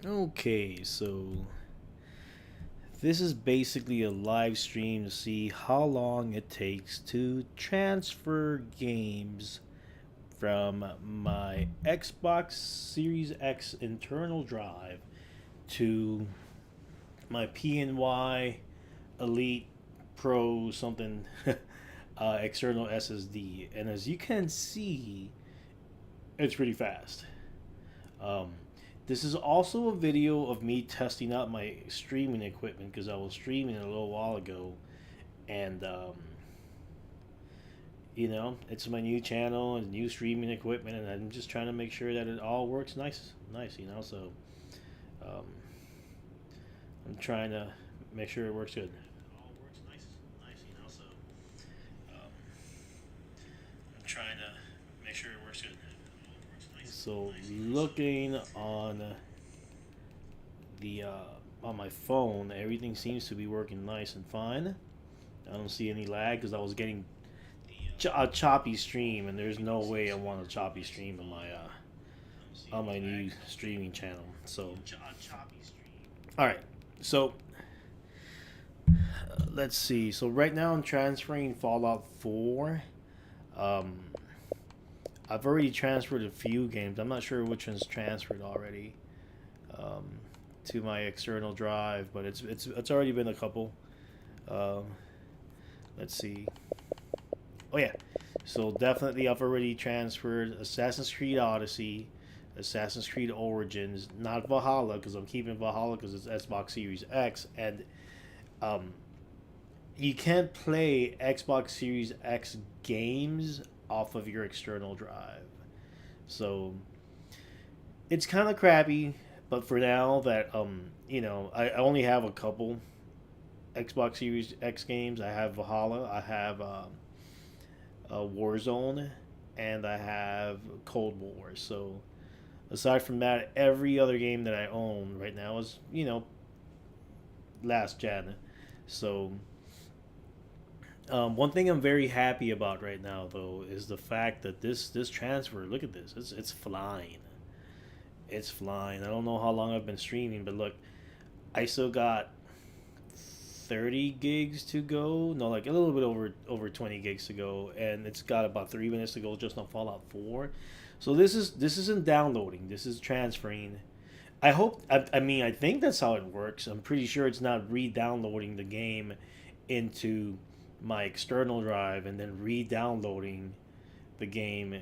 Okay, so this is basically a live stream to see how long it takes to transfer games from my Xbox Series X internal drive to my PNY Elite Pro something external SSD. And as you can see, it's pretty fast. Um, this is also a video of me testing out my streaming equipment because I was streaming a little while ago, and it's my new channel and new streaming equipment, and I'm just trying to make sure that it all works nice. So um, I'm trying to make sure it works good. Um, I'm trying to make sure it works good. So looking the on my phone, everything seems to be working nice and fine. I don't see any lag because I was getting a choppy stream, and there's no way I want a choppy stream on my new streaming channel. So, all right. So let's see. So right now I'm transferring Fallout 4. Um, I've already transferred a few games. I'm not sure which one's transferred already um, to my external drive, but it's already been a couple. Um, let's see. Oh yeah, so definitely I've already transferred Assassin's Creed Odyssey, Assassin's Creed Origins, not Valhalla because I'm keeping Valhalla because it's Xbox Series X, and um, you can't play Xbox Series X games off of your external drive. So it's kind of crappy, but for now that I only have a couple Xbox Series X games. I have Valhalla, I have Warzone, and I have Cold War. So aside from that, every other game that I own right now is last gen. So one thing I'm very happy about right now, though, is the fact that this transfer. Look at this. It's flying. It's flying. I don't know how long I've been streaming, but look, I still got 30 gigs to go. No, like a little bit over 20 gigs to go, and it's got about 3 minutes to go just on Fallout 4. So this isn't downloading. This is transferring. I hope. I mean, I think that's how it works. I'm pretty sure it's not re-downloading the game into my external drive and then re-downloading the game.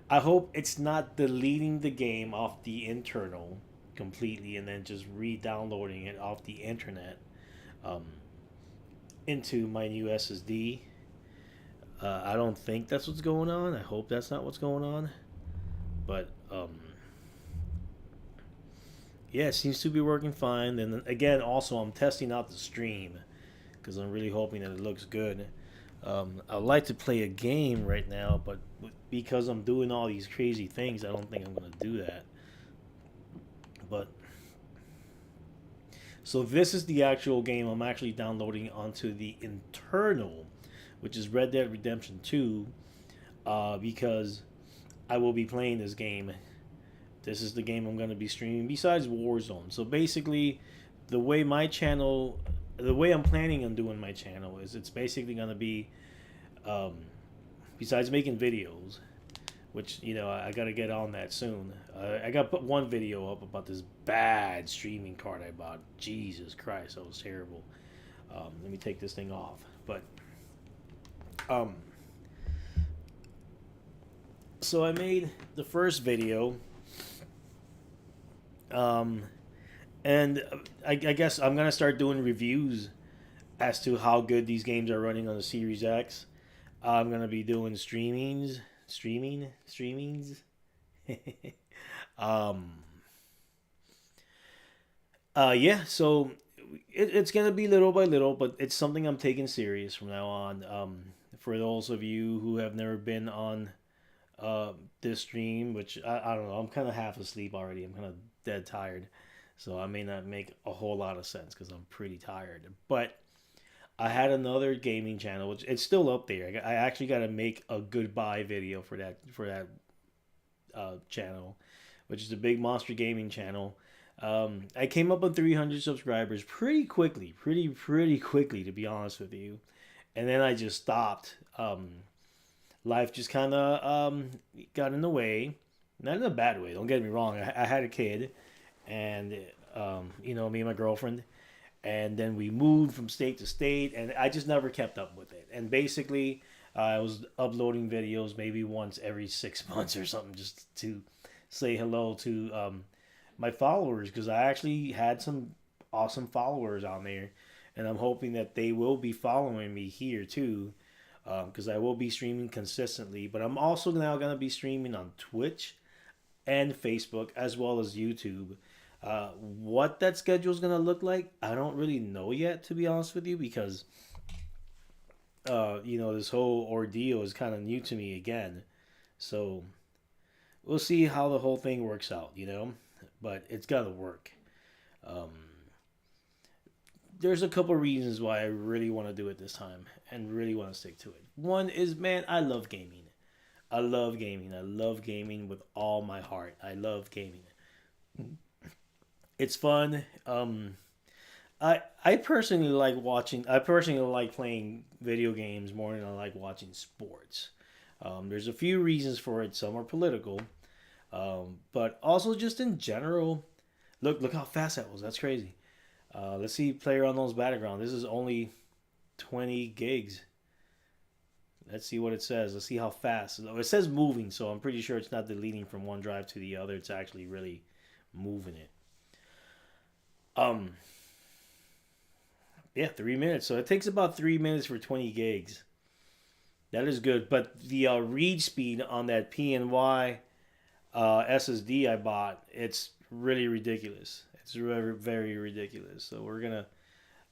I hope it's not deleting the game off the internal completely and then just re-downloading it off the internet um, into my new SSD. I don't think that's what's going on. I hope that's not what's going on. But yeah, it seems to be working fine. And then, again, also I'm testing out the stream because I'm really hoping that it looks good. I'd like to play a game right now, but because I'm doing all these crazy things, I don't think I'm going to do that. But so this is the actual game I'm actually downloading onto the internal, which is Red Dead Redemption 2, because I will be playing this game. This is the game I'm going to be streaming besides Warzone. So basically, the way my channel, the way I'm planning on doing my channel is it's basically going to be, um, besides making videos, which I got to get on that soon. I got to put one video up about this bad streaming card I bought. Jesus Christ, that was terrible. Let me take this thing off. But um, so I made the first video, um, and I guess I'm gonna start doing reviews as to how good these games are running on the Series X. I'm gonna be doing streamings. um, yeah, so it's gonna be little by little, but it's something I'm taking serious from now on. For those of you who have never been on this stream, which I don't know, I'm kind of half asleep already. I'm kind of dead tired, so I may not make a whole lot of sense because I'm pretty tired. But I had another gaming channel, which it's still up there. I actually got to make a goodbye video for that channel, which is a big monster gaming channel. I came up with 300 subscribers pretty quickly, pretty quickly, to be honest with you. And then I just stopped. Life just kind of got in the way, not in a bad way. Don't get me wrong. I had a kid, and me and my girlfriend, and then we moved from state to state, and I just never kept up with it. And basically, I was uploading videos maybe once every 6 months or something, just to say hello to my followers, because I actually had some awesome followers on there, and I'm hoping that they will be following me here too, because I will be streaming consistently. But I'm also now going to be streaming on Twitch and Facebook as well as YouTube. What that schedule is going to look like, I don't really know yet, to be honest with you, because this whole ordeal is kind of new to me again. So we'll see how the whole thing works out. But it's got to work. Um, there's a couple reasons why I really want to do it this time and really want to stick to it. One is, man, I love gaming. I love gaming. I love gaming with all my heart. I love gaming. It's fun. I personally like watching. I personally like playing video games more than I like watching sports. There's a few reasons for it. Some are political, but also just in general. Look how fast that was. That's crazy. Let's see player on those battleground. This is only 20 gigs. Let's see what it says. Let's see how fast. It says moving, so I'm pretty sure it's not deleting from one drive to the other. It's actually really moving it. Um, yeah, 3 minutes. So it takes about 3 minutes for 20 gigs. That is good. But the read speed on that PNY SSD I bought, it's really ridiculous. It's very, very ridiculous. So we're gonna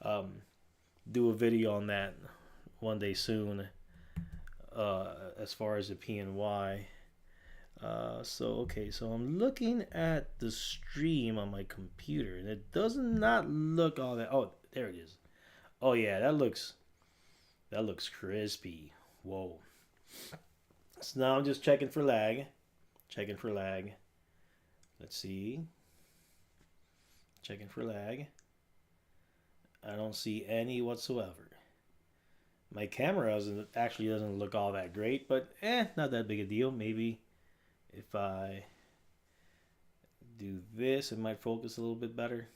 um, do a video on that one day soon. As far as the PNY. So I'm looking at the stream on my computer, and it does not look all that. Oh, there it is. Oh yeah, that looks crispy. Whoa. So now I'm just checking for lag. Checking for lag. Let's see. Checking for lag. I don't see any whatsoever. My camera doesn't look all that great, but not that big a deal. Maybe if I do this, it might focus a little bit better.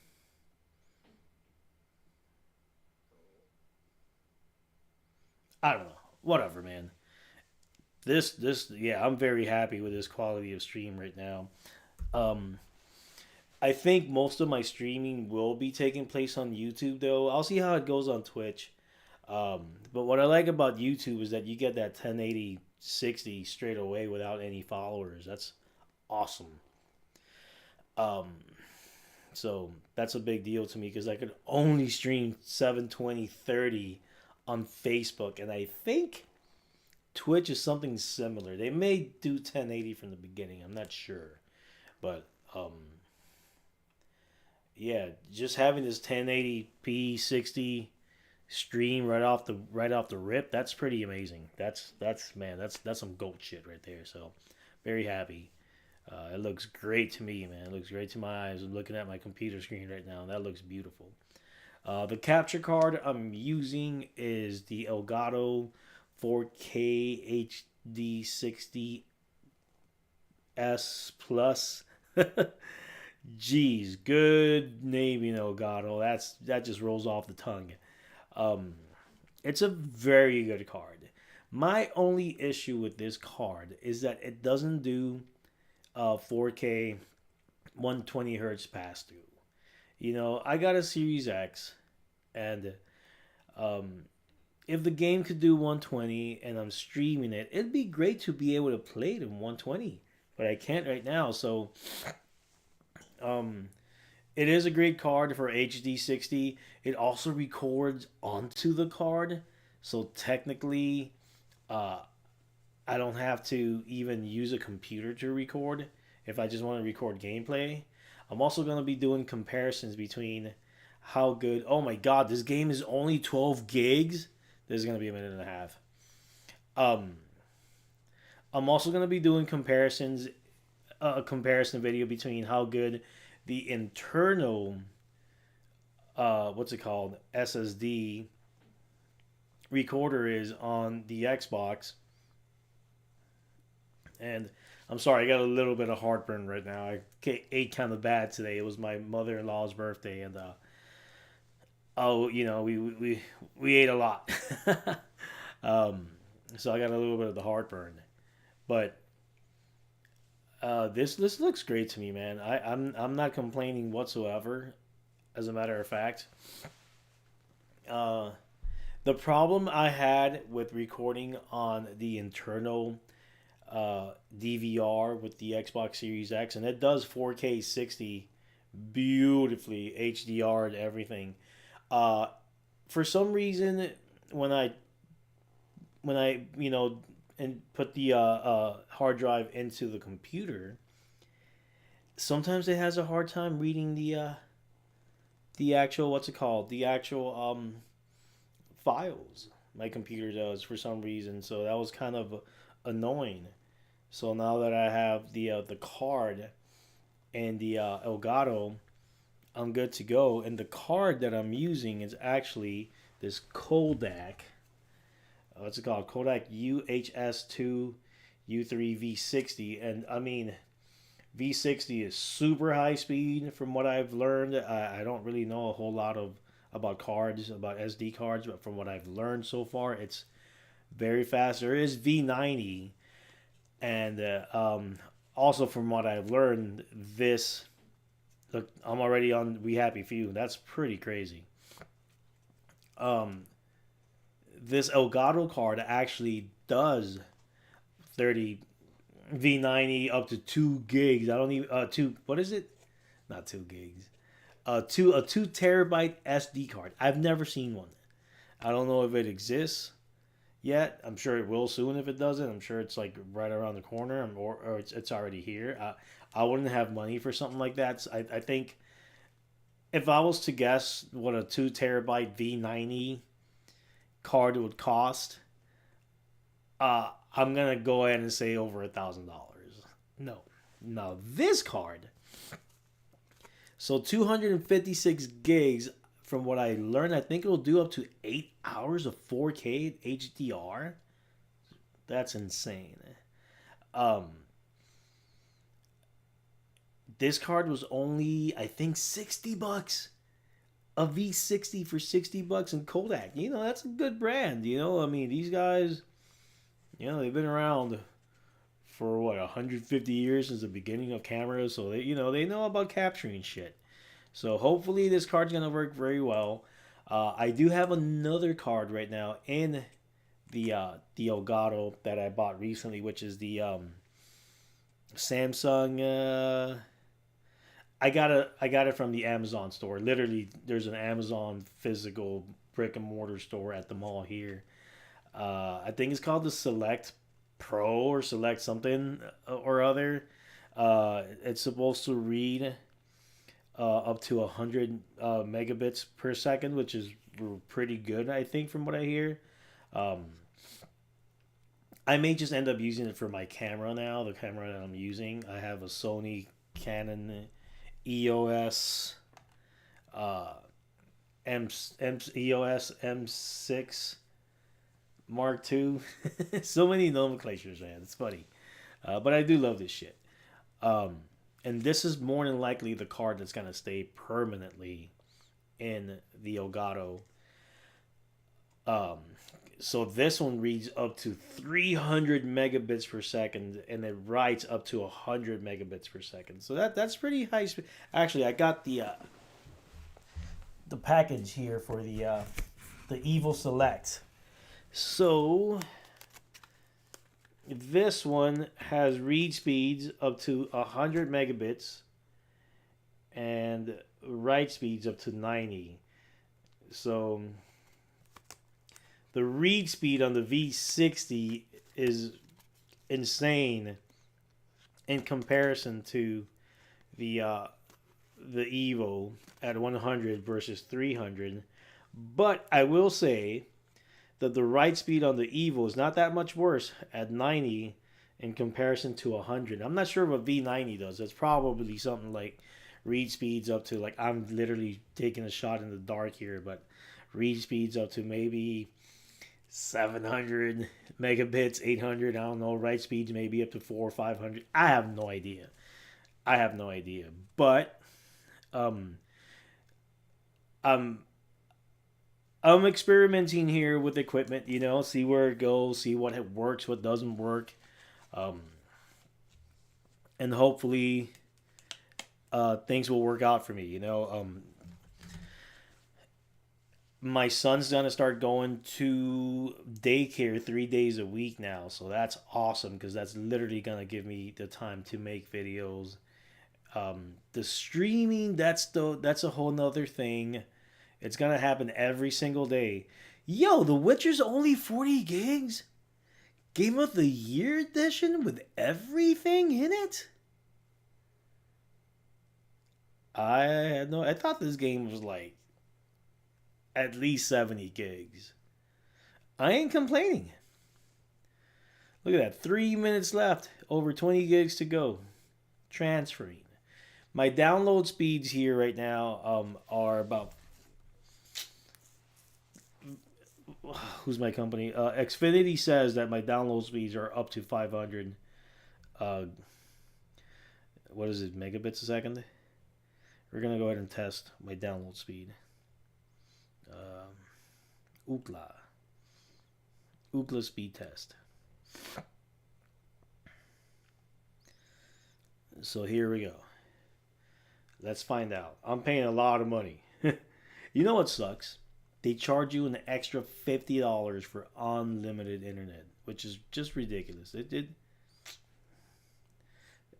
I don't know. Whatever, man. Yeah, I'm very happy with this quality of stream right now. Um, I think most of my streaming will be taking place on YouTube, though. I'll see how it goes on Twitch. But what I like about YouTube is that you get that 1080 60 straight away without any followers. That's awesome. Um, so that's a big deal to me because I could only stream 720 30 on Facebook, and I think Twitch is something similar. They may do 1080 from the beginning. I'm not sure, but yeah, just having this 1080p 60 stream right off the rip, that's pretty amazing. That's man, that's some gold shit right there. So very happy. It looks great to me, man. It looks great to my eyes. I'm looking at my computer screen right now. That looks beautiful. The capture card I'm using is the Elgato 4K HD 60S Plus. Jeez, good name, Elgato. That just rolls off the tongue. Um, it's a very good card. My only issue with this card is that it doesn't do 4K 120 hertz pass through. I got a Series X, and um, if the game could do 120 and I'm streaming it, it'd be great to be able to play it in 120, but I can't right now. So um, it is a great card for HD 60. It also records onto the card, so technically, uh, I don't have to even use a computer to record if I just want to record gameplay. I'm also going to be doing comparisons between how good. Oh my god, this game is only 12 gigs. This is going to be a minute and a half. Um, I'm also going to be doing a comparison video between how good the internal what's it called, SSD recorder is on the Xbox. And I'm sorry, I got a little bit of heartburn right now. I ate kind of bad today. It was my mother-in-law's birthday, and oh, we ate a lot. um, so I got a little bit of the heartburn, but this looks great to me, man. I'm not complaining whatsoever. As a matter of fact, uh, the problem I had with recording on the internal DVR with the Xbox Series X, and it does 4K 60 beautifully, HDR and everything. Uh, for some reason, when I and put the hard drive into the computer, sometimes it has a hard time reading the actual, what's it called, the actual files. My computer does for some reason, so that was kind of annoying. So now that I have the card and the Elgato, I'm good to go. And the card that I'm using is actually this Kodak. What's it called? Kodak UHS2 U3 V60. And I mean, V60 is super high speed from what I've learned. I don't really know a whole lot about cards, about SD cards, but from what I've learned so far, it's very fast. There is V90, and also from what I've learned, this look, I'm already on We Happy Few. That's pretty crazy. Um, this Elgato card actually does 30 V90 up to 2 gigs. I don't even two. What is it? Not 2 gigs. A 2 terabyte SD card. I've never seen one. I don't know if it exists yet. I'm sure it will soon if it doesn't. I'm sure it's like right around the corner, or it's already here. I wouldn't have money for something like that. So I think if I was to guess what a 2 terabyte V90 card would cost, I'm gonna go ahead and say over $1,000. No, no, this card. So 256 gigs. From what I learned, I think it'll do up to 8 hours of 4K HDR. That's insane. Um, this card was only, I think, $60. A V60 for $60, and Kodak. That's a good brand. I mean, these guys, they've been around for what, 150 years since the beginning of cameras, so they know about capturing shit. So hopefully this card's gonna work very well. I do have another card right now in the Elgato that I bought recently, which is the Samsung. I got it from the Amazon store. Literally, there's an Amazon physical brick and mortar store at the mall here. I think it's called the Select Pro or Select something or other. It's supposed to read up to 100 megabits per second, which is pretty good, I think, from what I hear. Um, I may just end up using it for my camera now. The camera that I'm using, I have a Sony Canon EOS EOS M6 Mark II. So many nomenclatures, man. It's funny, but I do love this shit. And this is more than likely the card that's gonna stay permanently in the Elgato. Um, so this one reads up to 300 megabits per second, and it writes up to 100 megabits per second. So that's pretty high speed. Actually, I got the package here for the Evil Select. So this one has read speeds up to 100 megabits and write speeds up to 90. So the read speed on the V60 is insane in comparison to the Evo at 100 versus 300. But I will say that the write speed on the Evo is not that much worse at 90 in comparison to 100. I'm not sure what V90 does. It's probably something like read speeds up to, like, I'm literally taking a shot in the dark here, but read speeds up to maybe 700 megabits, 800. I don't know. Write speeds maybe up to 400 or 500. I have no idea. I have no idea. But um, I'm I'm experimenting here with equipment. See where it goes, see what works, what doesn't work, um, and hopefully things will work out for me. My son's gonna start going to daycare 3 days a week now, so that's awesome because that's literally gonna give me the time to make videos. The streaming, that's a whole nother thing. It's gonna happen every single day. Yo, The Witcher's only 40 gigs. Game of the Year edition with everything in it. I thought this game was like at least 70 gigs. I ain't complaining. Look at that. 3 minutes left. Over 20 gigs to go. Transferring. My download speeds here right now are about. Who's my company? Xfinity says that my download speeds are up to 500. What is it? Megabits a second? We're going to go ahead and test my download speed. Ookla. Ookla speed test. So here we go. Let's find out. I'm paying a lot of money. You know what sucks? They charge you an extra $50 for unlimited internet, which is just ridiculous. It did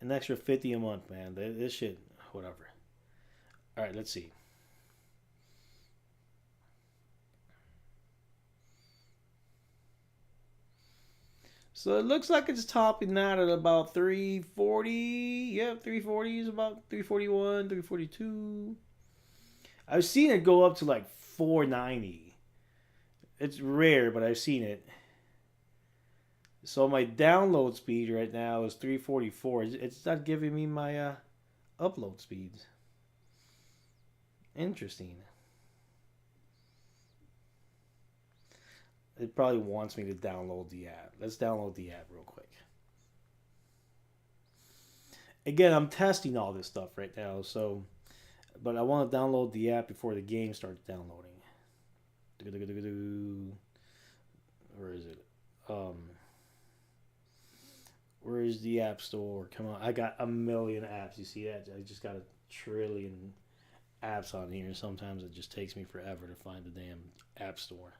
an extra 50 a month, man. This shit, whatever. All right, let's see. So it looks like it's topping out at about 340. Yeah, 340 is about 341, 342. I've seen it go up to like 490. It's rare, but I've seen it. So my download speed right now is 344. It's not giving me my upload speeds. Interesting. It probably wants me to download the app. Let's download the app real quick. Again, I'm testing all this stuff right now, but I want to download the app before the game starts downloading. Where is it? Where is the app store? Come on, I got a million apps. You see that? I just got a trillion apps on here. Sometimes it just takes me forever to find the damn app store.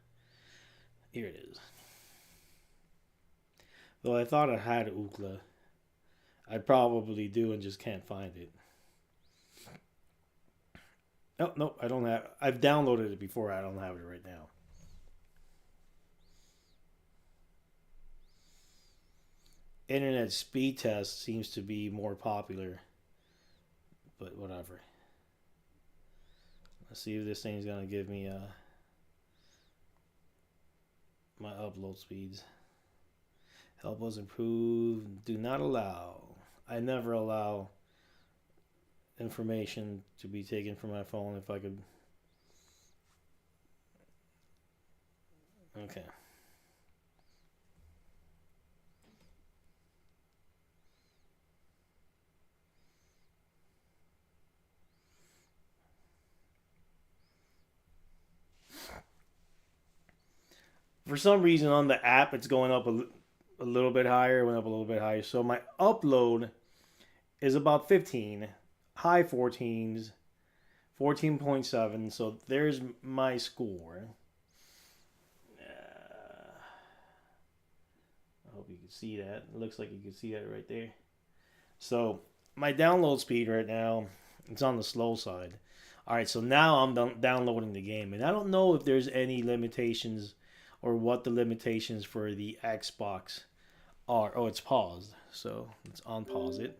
Here it is. Though I thought I had Ookla. I probably do and just can't find it. Oh, no, I don't have. I've downloaded it before. I don't have it right now. Internet speed test seems to be more popular. But whatever. Let's see if this thing's going to give me my upload speeds. Help us improve. Do not allow. I never allow information to be taken from my phone if I could. Okay. For some reason on the app it's going up a little bit higher. It went up a little bit higher. So my upload is about 15. High 14s. 14.7. So there's my score. I hope you can see that. It looks like you can see that right there. So my download speed right now, it's on the slow side. All right, so now I'm downloading the game. And I don't know if there's any limitations or what the limitations for the Xbox are. Oh, it's paused. So let's unpause it.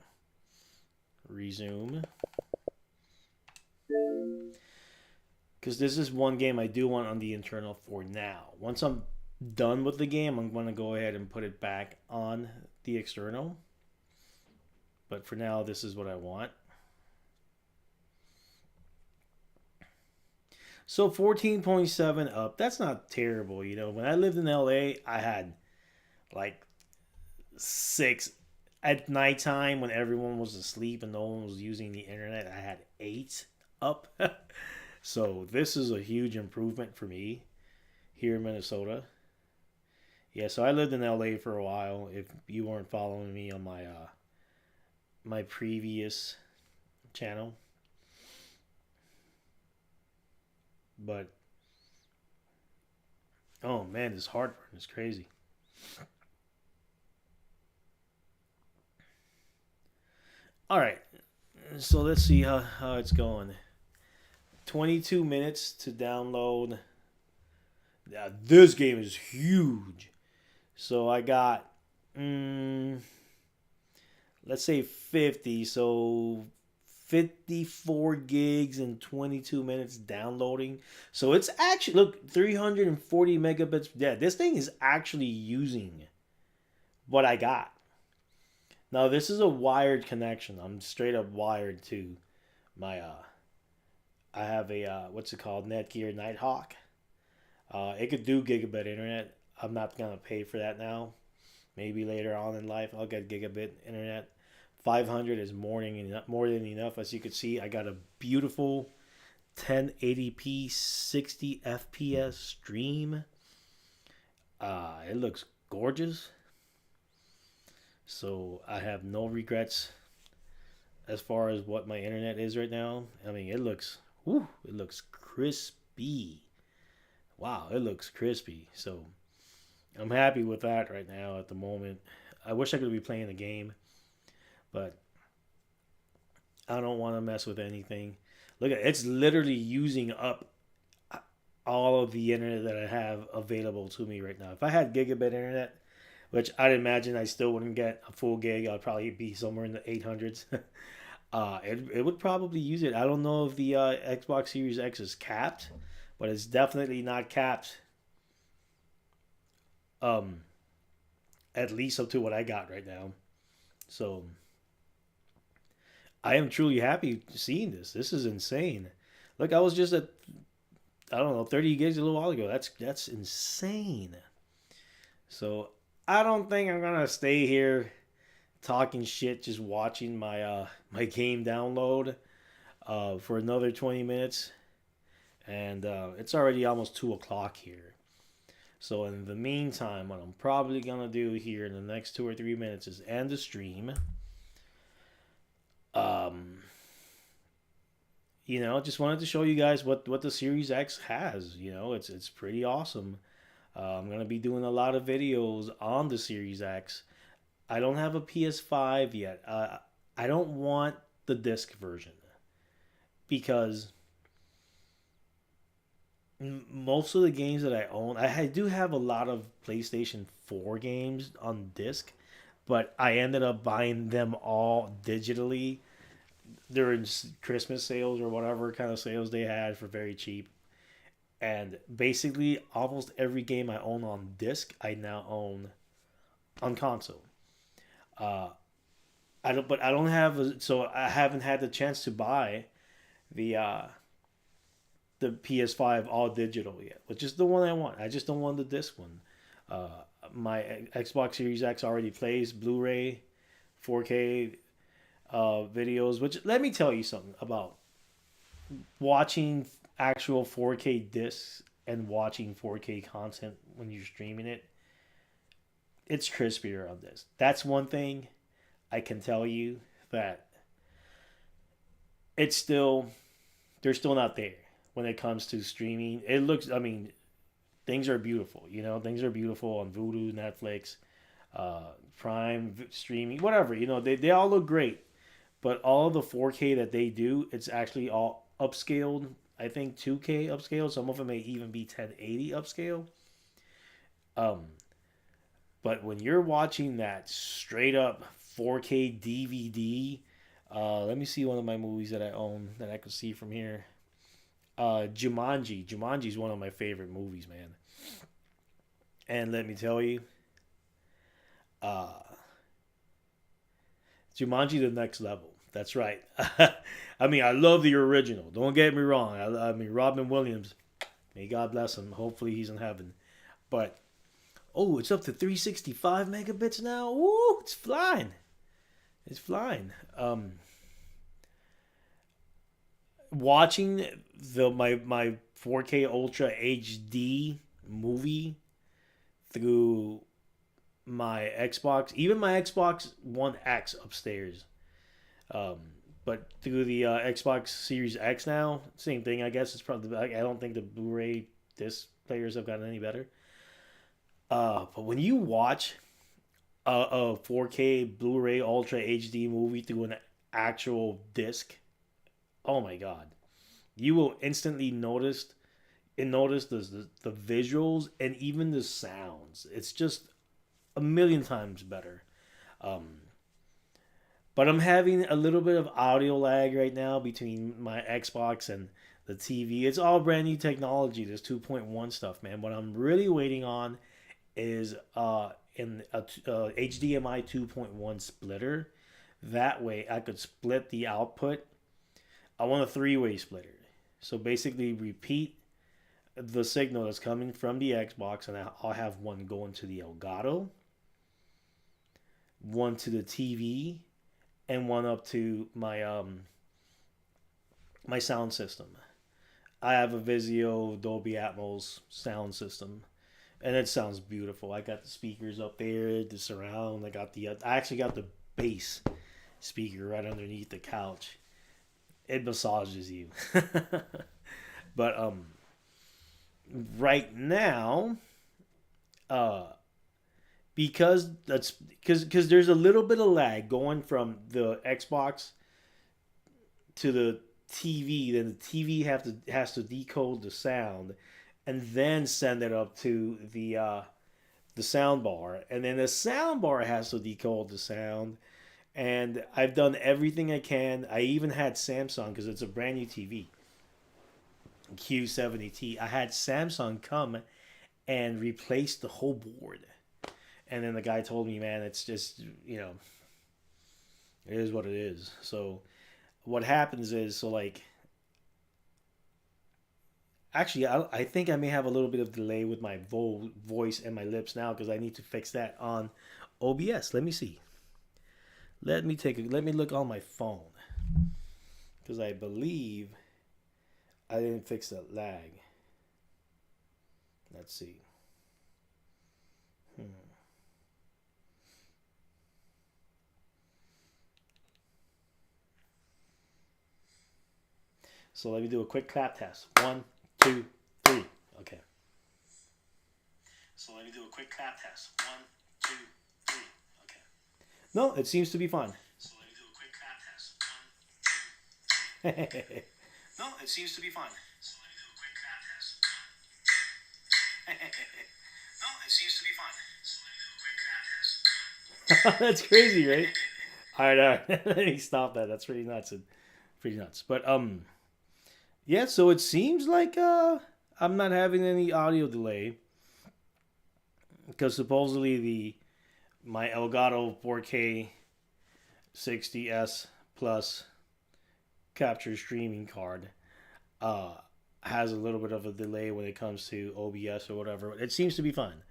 Resume. Because this is one game I do want on the internal for now. Once I'm done with the game, I'm going to go ahead and put it back on the external. But for now, this is what I want. So 14.7 up. That's not terrible. You know, when I lived in LA, I had like six at nighttime when everyone was asleep and no one was using the internet. I had eight up. So this is a huge improvement for me here in Minnesota. Yeah, so I lived in LA for a while. If you weren't following me on my previous channel, but oh man, this heartburn is crazy. All right, so let's see how it's going. 22 minutes to download. Now, this game is huge. So I got, mm, let's say 50. So 54 gigs and 22 minutes downloading. So it's actually, look, 340 megabits. Yeah, this thing is actually using what I got. Now, this is a wired connection. I'm straight up wired to my, I have a, what's it called? Netgear Nighthawk. It could do gigabit internet. I'm not gonna pay for that now. Maybe later on in life I'll get gigabit internet. 500 is more than enough. As you can see, I got a beautiful 1080p 60 FPS stream. It looks gorgeous. So I have no regrets as far as what my internet is right now. I mean, it looks crispy. Wow, it looks crispy. So I'm happy with that right now at the moment. I wish I could be playing the game, but I don't want to mess with anything. Look at it's literally using up all of the internet that I have available to me right now. If I had gigabit internet, which I'd imagine I still wouldn't get a full gig, I'd probably be somewhere in the 800s. It would probably use it. I don't know if the Xbox Series X is capped, but it's definitely not capped. Um, at least up to what I got right now. So I am truly happy seeing this. This is insane. Look, I was just at I don't know 30 gigs a little while ago. That's insane. So I don't think I'm gonna stay here talking shit, just watching my game download for another 20 minutes, and it's already almost 2 o'clock here. So in the meantime, what I'm probably gonna do here in the next 2 or 3 minutes is end the stream. Um, just wanted to show you guys what the Series X has. It's pretty awesome. I'm gonna be doing a lot of videos on the Series X. I don't have a PS5 yet. I don't want the disc version because most of the games that I own, I do have a lot of PlayStation 4 games on disc, but I ended up buying them all digitally during Christmas sales or whatever kind of sales they had for very cheap. And basically, almost every game I own on disc, I now own on console. Uh, but I don't have, so I haven't had the chance to buy the the PS5 all digital yet, which is the one I want. I just don't want the disc one. My Xbox Series X already plays Blu-ray, 4K videos. Which let me tell you something about watching actual 4K discs and watching 4K content when you're streaming it. It's crispier on this. That's one thing I can tell you that it's still they're still not there when it comes to streaming. It looks, I mean, things are beautiful. Things are beautiful on Vudu, Netflix, Prime streaming, whatever. They all look great, but all of the 4K that they do, it's actually all upscaled. I think 2K upscale. Some of them may even be 1080 upscale. Um, but when you're watching that straight up 4K DVD, let me see one of my movies that I own that I can see from here. Jumanji. Jumanji is one of my favorite movies, man. And let me tell you, uh, Jumanji the next level. That's right. I mean, I love the original. Don't get me wrong. I mean, Robin Williams. May God bless him. Hopefully he's in heaven. But oh, it's up to 365 megabits now. Woo, it's flying. It's flying. Watching my 4K Ultra HD movie through my Xbox, even my Xbox One X upstairs. Um, but through the Xbox Series X now, same thing. I guess it's probably. I don't think the Blu-ray disc players have gotten any better. But when you watch a 4K Blu-ray Ultra HD movie through an actual disc, oh my god, you will instantly notice the visuals and even the sounds. It's just a million times better. Um, but I'm having a little bit of audio lag right now between my Xbox and the TV. It's all brand new technology. This 2.1 stuff, man. What I'm really waiting on is in a HDMI 2.1 splitter. That way, I could split the output. I want a three-way splitter. So basically, repeat the signal that's coming from the Xbox, and I'll have one going to the Elgato, one to the TV, and one up to my sound system. I have a Vizio Dolby Atmos sound system, and it sounds beautiful. I got the speakers up there, the surround. I actually got the bass speaker right underneath the couch. It massages you. But right now, uh, because there's a little bit of lag going from the Xbox to the TV. Then the TV has to decode the sound, and then send it up to the sound bar, and then the sound bar has to decode the sound. And I've done everything I can. I even had Samsung, because it's a brand new TV, Q70T. I had Samsung come and replace the whole board. And then the guy told me, man, it's just, it is what it is. So what happens is, actually, I think I may have a little bit of delay with my voice and my lips now, because I need to fix that on OBS. Let me see. Let me look on my phone, because I believe I didn't fix that lag. Let's see. So let me do a quick clap test. 1, 2, 3. Okay. So let me do a quick clap test. 1, 2, 3. Okay. No, it seems to be fine. So let me do a quick clap test. 1, 2, 3. No, it seems to be fine. So let me do a quick clap test. No, it seems to be fine. So let me do a quick clap test. That's crazy, right? All right. Let me stop that. That's pretty nuts. Pretty nuts. But yeah. So it seems like I'm not having any audio delay, because supposedly my Elgato 4K 60S Plus capture streaming card has a little bit of a delay when it comes to OBS or whatever. It seems to be fine.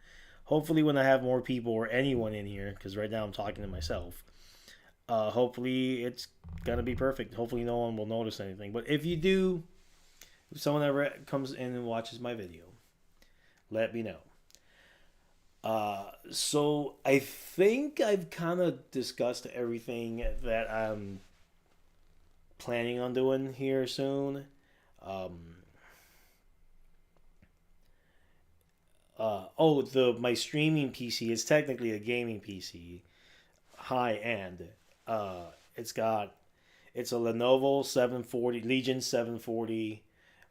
Hopefully, when I have more people or anyone in here, because right now I'm talking to myself, hopefully it's gonna be perfect. Hopefully, no one will notice anything. But if you do, if someone ever comes in and watches my video, let me know. So I think I've kind of discussed everything that I'm planning on doing here soon. My streaming PC is technically a gaming PC, high end. It's a Lenovo 740 Legion 740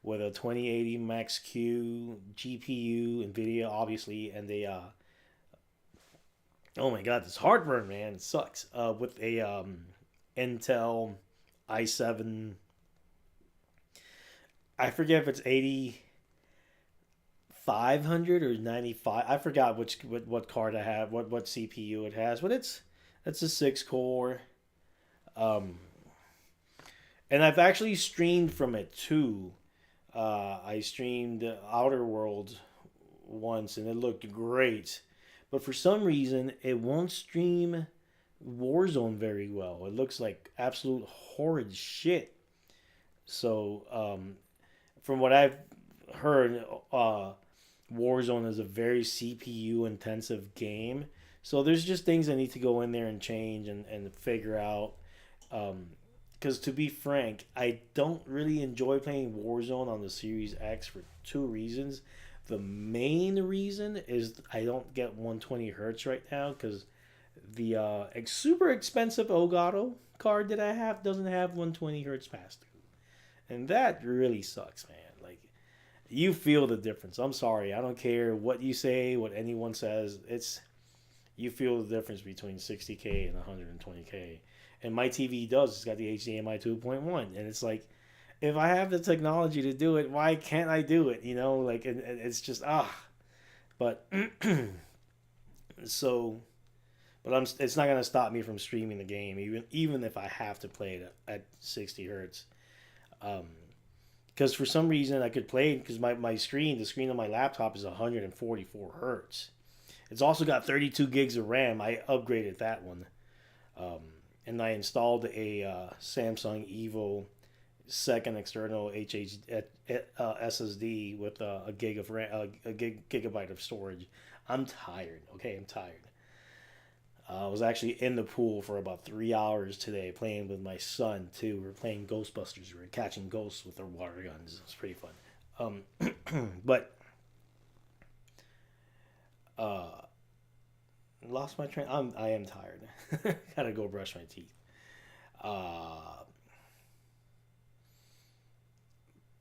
with a 2080 Max Q GPU, Nvidia obviously, and oh my god, this heartburn, man, it sucks. With a Intel i7, I forget if it's 8500 or 95. I forgot what card I have, what CPU it has, but it's a 6 core. Um, and I've actually streamed from it too. I streamed Outer Worlds once and it looked great, but for some reason it won't stream Warzone very well. It looks like absolute horrid shit. So from what I've heard, Warzone is a very CPU intensive game. So there's just things I need to go in there and change and figure out. Because to be frank, I don't really enjoy playing Warzone on the Series X for two reasons. The main reason is I don't get 120 hertz right now because the super expensive Elgato card that I have doesn't have 120 hertz pass through, and that really sucks, man. Like you feel the difference. I'm sorry, I don't care what you say, what anyone says. It's you feel the difference between 60K and 120K. And my TV does. It's got the HDMI 2.1, and it's like, if I have the technology to do it, why can't I do it? You know, like and it's just But so, but I'm. It's not gonna stop me from streaming the game, even if I have to play it at 60 hertz. Because for some reason I could play it because the screen on my laptop is 144 hertz. It's also got 32 gigs of RAM. I upgraded that one. Um, and I installed a Samsung Evo second external SSD with a gig of RAM, gigabyte of storage. I'm tired. Okay, I'm tired. I was actually in the pool for about 3 hours today playing with my son too. We are playing Ghostbusters. We are catching ghosts with our water guns. It's pretty fun. But uh, lost my train. I am tired. Gotta go brush my teeth. Uh,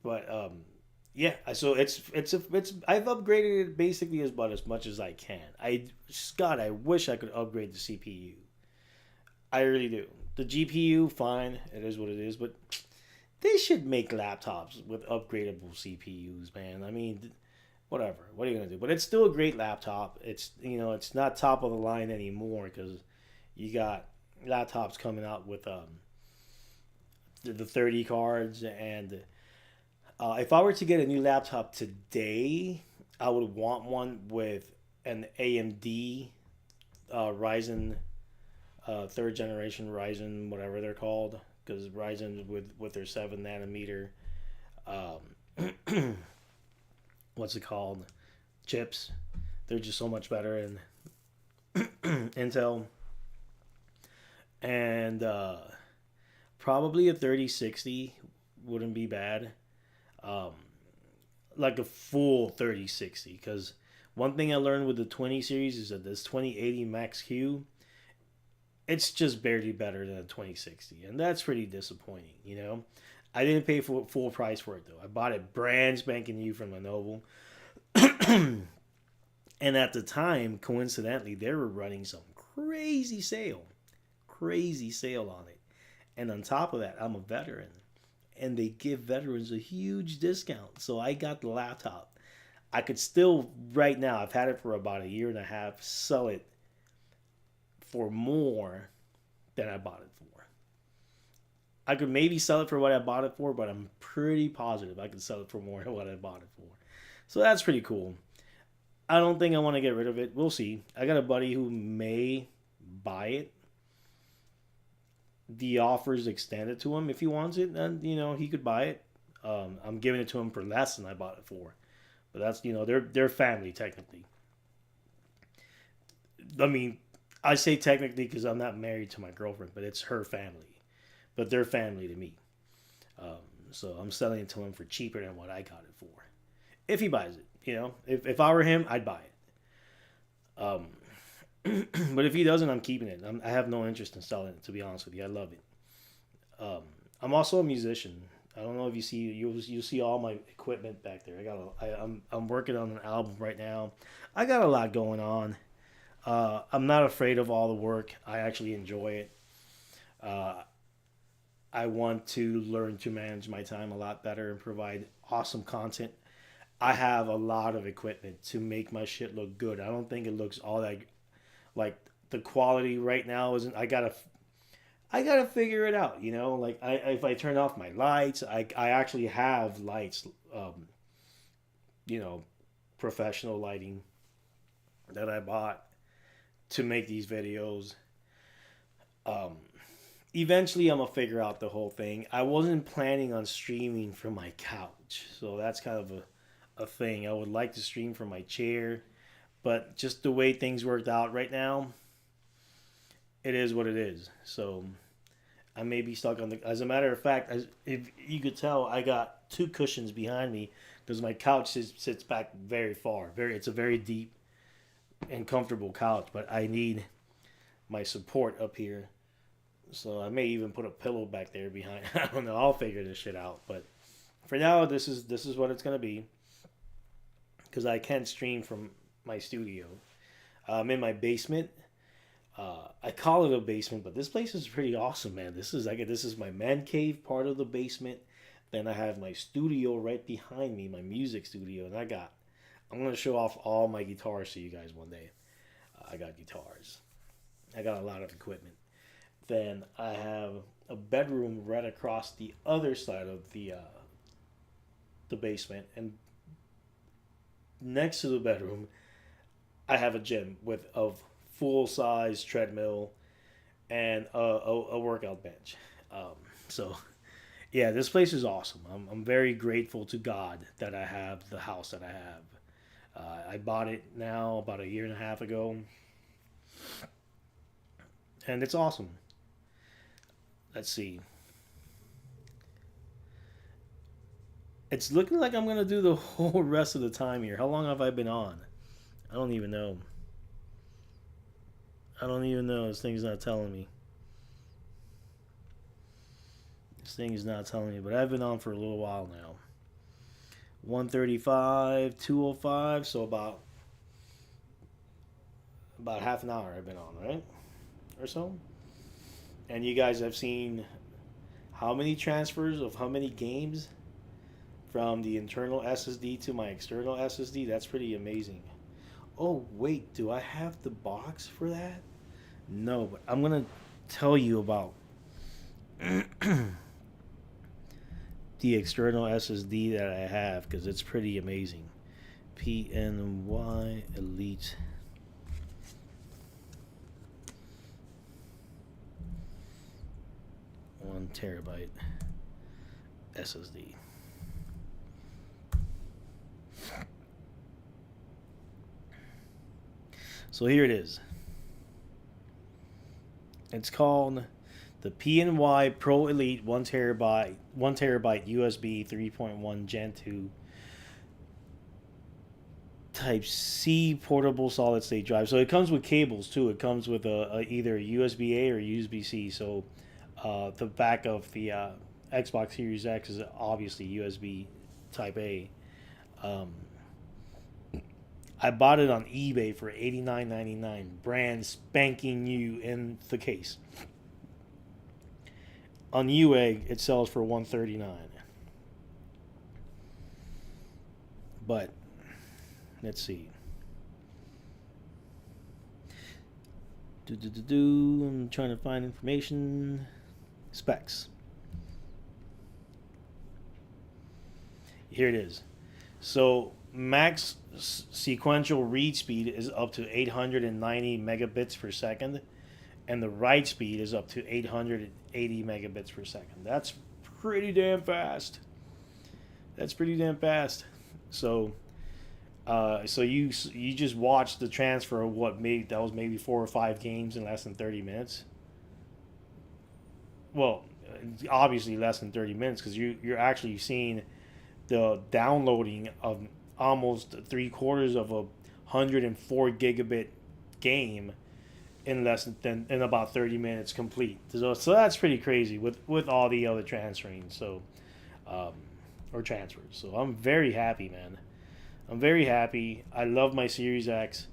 but yeah. So it's I've upgraded it basically about as much as I can. God, I wish I could upgrade the CPU. I really do. The GPU, fine, it is what it is. But they should make laptops with upgradable CPUs, man. I mean, whatever. What are you gonna do? But it's still a great laptop. It's not top of the line anymore because you got laptops coming out with the 30 cards and if I were to get a new laptop today, I would want one with an AMD Ryzen third generation Ryzen, whatever they're called, because Ryzen with their 7 nanometer what's it called chips, they're just so much better. And Intel and probably a 3060 wouldn't be bad. Um, like a full 3060 because one thing I learned with the 20 series is that this 2080 Max Q it's just barely better than a 2060 and that's pretty disappointing. I didn't pay for full price for it though. I bought it brand spanking new from Lenovo. And at the time coincidentally they were running some crazy sale on it. And on top of that, I'm a veteran and they give veterans a huge discount. So I got the laptop. I could still, right now, I've had it for about a year and a half, sell it for more than I bought it for. I could maybe sell it for what I bought it for, but I'm pretty positive I could sell it for more than what I bought it for. So that's pretty cool. I don't think I want to get rid of it. We'll see. I got a buddy who may buy it. The offer's extended to him if he wants it, then he could buy it. I'm giving it to him for less than I bought it for, but that's they're family technically. I mean, I say technically because I'm not married to my girlfriend, but it's her family, but they're family to me. Um, so I'm selling it to him for cheaper than what I got it for. If he buys it, if I were him, I'd buy it. But if he doesn't, I'm keeping it. I have no interest in selling it. To be honest with you, I love it. I'm also a musician. I don't know if you see all my equipment back there. I'm working on an album right now. I got a lot going on. I'm not afraid of all the work. I actually enjoy it. Uh, I want to learn to manage my time a lot better and provide awesome content. I have a lot of equipment to make my shit look good. I don't think it looks all that like the quality right now isn't. I gotta figure it out. You know, like if I turn off my lights, I actually have lights. You know, professional lighting that I bought to make these videos. Um, Eventually, I'm gonna figure out the whole thing. I wasn't planning on streaming from my couch, so that's kind of a thing. I would like to stream from my chair, but just the way things worked out right now, it is what it is. So I may be stuck on the. As a matter of fact, as if you could tell, I got two cushions behind me because my couch sits back very far. It's a very deep and comfortable couch, but I need my support up here. So I may even put a pillow back there behind. I don't know. I'll figure this shit out. But for now, this is what it's gonna be because I can't stream from my studio. I'm in my basement. I call it a basement, but this place is pretty awesome, man. This is my man cave part of the basement. Then I have my studio right behind me, my music studio, and I'm gonna show off all my guitars to you guys one day. I got guitars. I got a lot of equipment. Then I have a bedroom right across the other side of the basement, and next to the bedroom, I have a gym with a full size treadmill and a workout bench. So yeah, this place is awesome. I'm very grateful to God that I have the house that I have. I bought it now about a year and a half ago, and it's awesome. Let's see. It's looking like I'm gonna do the whole rest of the time here. How long have I been on? I don't even know. I don't even know. This thing's not telling me. This thing is not telling me, but I've been on for a little while now. 135, 205, so about half an hour I've been on, right? Or so. And you guys have seen how many transfers of how many games from the internal SSD to my external SSD. That's pretty amazing. Oh, wait, do I have the box for that? No, but I'm going to tell you about the external SSD that I have because it's pretty amazing. PNY Elite 1 terabyte SSD. So here it is. It's called the PNY Pro Elite 1 terabyte USB 3.1 Gen 2 Type C portable solid state drive. So it comes with cables too. It comes with either a USB A or USB C. So the back of the Xbox Series X is obviously USB Type A. Um, I bought it on eBay for $89.99, brand spanking new in the case. On Newegg, it sells for $139. But let's see. I'm trying to find information. Specs. Here it is. So max sequential read speed is up to 890 megabits per second, and the write speed is up to 880 megabits per second. That's pretty damn fast. That's pretty damn fast. So, so you just watched the transfer of what maybe that was maybe 4 or 5 games in less than 30 minutes. Well, obviously less than 30 minutes because you're actually seeing the downloading of almost 3/4 of a 104 gigabit game in less than in about 30 minutes complete. So that's pretty crazy with all the other transferring. So um, or transfers. So I'm very happy, man. I'm very happy. I love my Series X.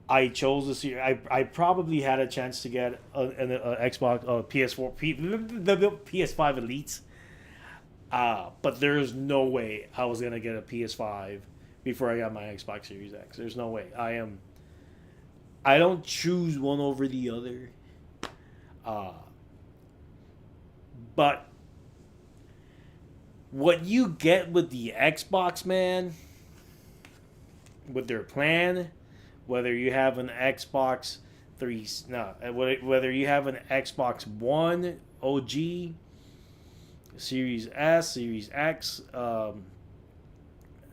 I chose the Series. I probably had a chance to get an Xbox, PS4, the PS5 Elites. But there's no way I was gonna get a PS5 before I got my Xbox Series X. There's no way. I don't choose one over the other. Uh, but what you get with the Xbox, man, with their plan, whether you have an Xbox 3, no, whether you have an Xbox One OG, Series S, Series X,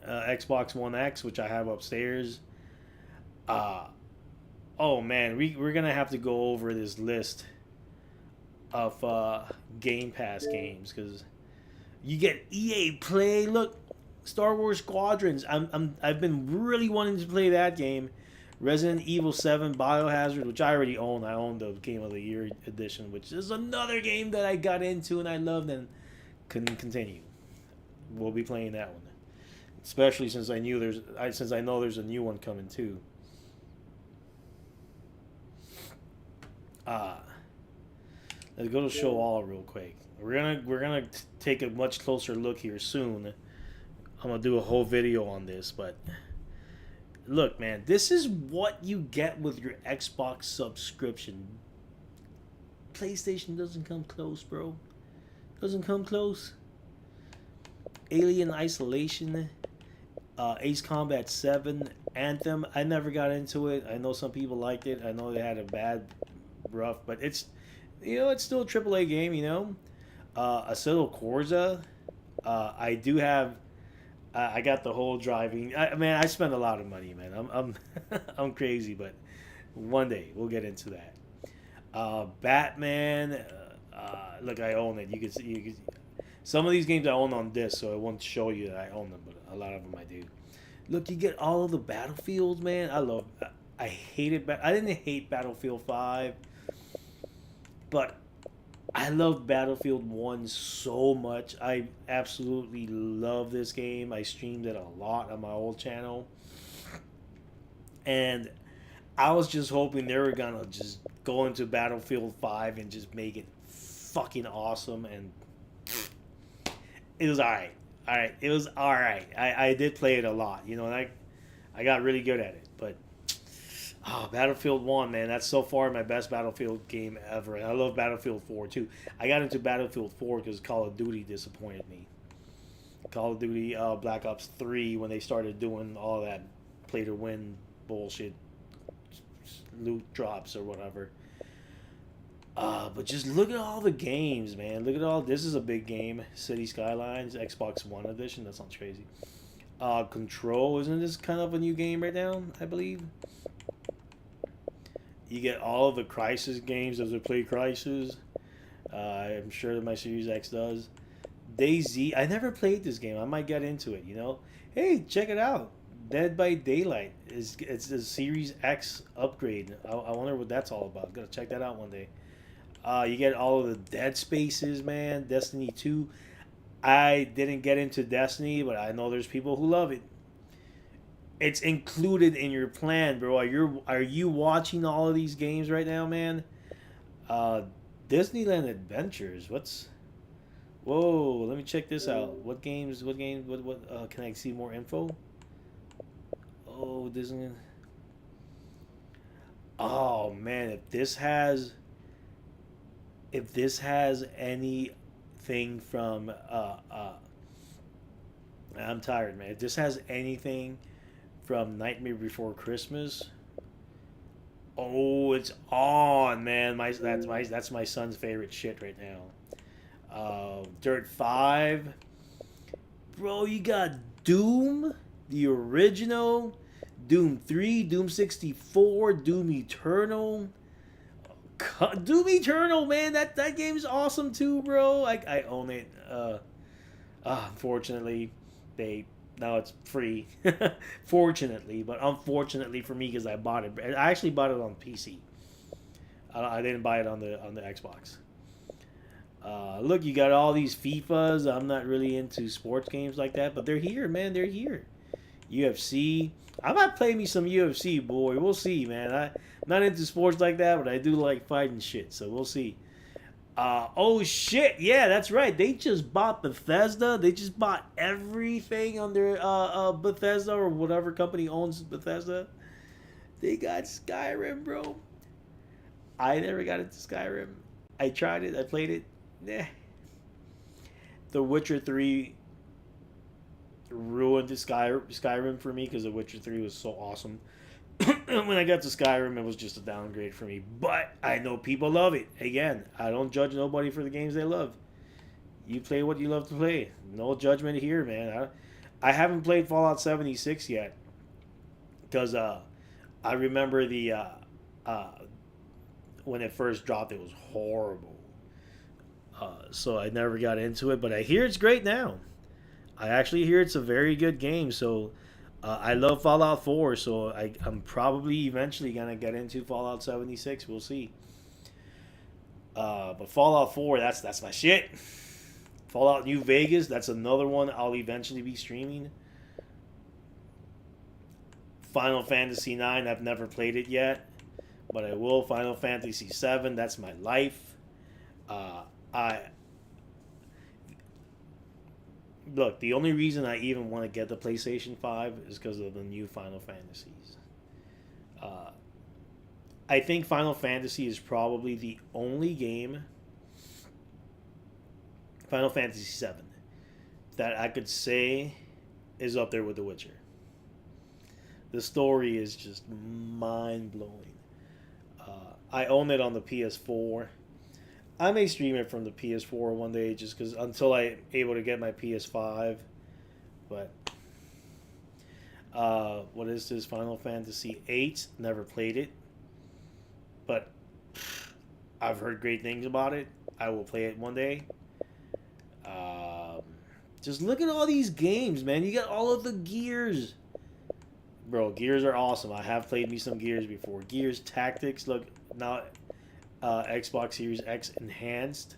Xbox One X, which I have upstairs. Uh, oh man, we're gonna have to go over this list of Game Pass games because you get EA Play. Look, Star Wars Squadrons. I've been really wanting to play that game. Resident Evil 7 Biohazard, which I already own. I own the Game of the Year edition, which is another game that I got into and I loved and couldn't continue. We'll be playing that one, especially since since I know there's a new one coming too. Uh let's go to show all real quick. We're gonna take a much closer look here soon. I'm gonna do a whole video on this, but look, man, this is what you get with your Xbox subscription. PlayStation doesn't come close, bro. Doesn't come close. Alien Isolation, Ace Combat 7, Anthem. I never got into it. I know some people liked it. I know they had a bad rough, but it's it's still a AAA game. Assetto Corsa. I do have. I got the whole driving. Man, I spend a lot of money, man. I'm I'm crazy, but one day we'll get into that. Batman. Look, I own it. You can see. Some of these games I own on disc, so I won't show you that I own them, but a lot of them I do. Look, you get all of the Battlefields, man. I hated. I didn't hate Battlefield 5, but I love Battlefield 1 so much. I absolutely love this game. I streamed it a lot on my old channel. And I was just hoping they were going to just go into Battlefield 5 and just make it fucking awesome. And it was alright. Alright, it was alright. I did play it a lot, and I got really good at it. But Battlefield 1, man, that's so far my best Battlefield game ever. And I love Battlefield 4 too. I got into Battlefield 4 because Call of Duty disappointed me. Call of Duty Black Ops 3, when they started doing all that play to win bullshit, loot drops or whatever. But just look at all the games, man. Look at all. This is a big game. City Skylines, Xbox One edition. That sounds crazy. Control, isn't this kind of a new game right now? I believe. You get all of the Crysis games. Does it play Crysis? I'm sure that my Series X does. DayZ. I never played this game. I might get into it. Hey, check it out. Dead by Daylight. It's a Series X upgrade. I wonder what that's all about. Gotta check that out one day. You get all of the Dead Spaces, man. Destiny 2. I didn't get into Destiny, but I know there's people who love it. It's included in your plan, bro. Are you watching all of these games right now, man? Disneyland Adventures. Whoa, let me check this out. What games, can I see more info? Oh, Disney. Oh, man, if this has anything from, I'm tired, man. If this has anything from Nightmare Before Christmas, oh, it's on, man. That's my son's favorite shit right now. Dirt 5, bro. You got Doom, the original, Doom 3, Doom 64, Doom Eternal. Doom Eternal, man. That game is awesome too, bro. I own it. Unfortunately, now it's free. Fortunately, but unfortunately for me, because I bought it. I actually bought it on PC. I didn't buy it on the Xbox. Look, you got all these FIFAs. I'm not really into sports games like that, but they're here, man. They're here. UFC. I might play me some UFC, boy. We'll see, man. I'm not into sports like that, but I do like fighting shit, so we'll see. Oh shit, yeah, that's right. They just bought Bethesda. They just bought everything under Bethesda or whatever company owns Bethesda. They got Skyrim, bro. I never got into Skyrim. I tried it. I played it. Eh. The Witcher 3 ruined the Skyrim for me because The Witcher 3 was so awesome. When I got to Skyrim, it was just a downgrade for me. But I know people love it. Again, I don't judge nobody for the games they love. You play what you love to play. No judgment here, man. I haven't played Fallout 76 yet because I remember the uh, when it first dropped, it was horrible. So I never got into it, but I hear it's great now. I actually hear it's a very good game. So I love Fallout 4, so I'm probably eventually gonna get into Fallout 76. We'll see. But Fallout 4, that's my shit. Fallout New Vegas, that's another one I'll eventually be streaming. Final Fantasy 9, I've never played it yet, but I will. Final Fantasy 7, that's my life. I look. The only reason I even want to get the PlayStation 5 is because of the new Final Fantasies. Uh, I think Final Fantasy is probably the only game, Final Fantasy 7, that I could say is up there with The Witcher. The story is just mind blowing. I own it on the PS4. I may stream it from the PS4 one day, just because until I'm able to get my PS5. But what is this? Final Fantasy 8? Never played it, but I've heard great things about it. I will play it one day. Um, just look at all these games, man. You got all of the Gears. Bro, Gears are awesome. I have played me some Gears before. Gears Tactics, look, now Xbox Series X Enhanced.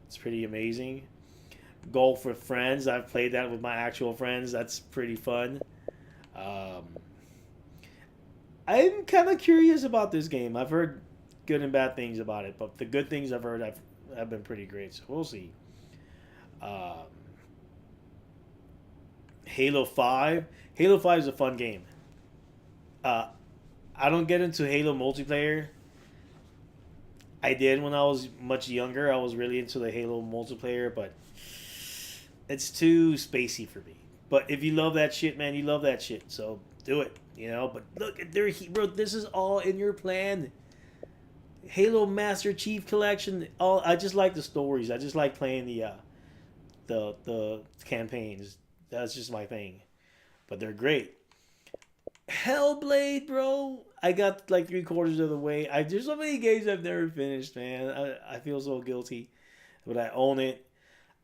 It's pretty amazing. Golf with Friends, I've played that with my actual friends. That's pretty fun. Um, I'm kind of curious about this game. I've heard good and bad things about it, but the good things I've heard have been pretty great, so we'll see. Um, Halo 5. Halo 5 is a fun game. Uh, I don't get into Halo multiplayer. I did when I was much younger. I was really into the Halo multiplayer, but it's too spacey for me. But if you love that shit, man, you love that shit. So do it, you know. But look at their bro. This is all in your plan. Halo Master Chief Collection. All I just like the stories. I just like playing the campaigns. That's just my thing. But they're great. Hellblade, bro. I got like 3/4 of the way. There's so many games I've never finished, man. I feel so guilty, but I own it.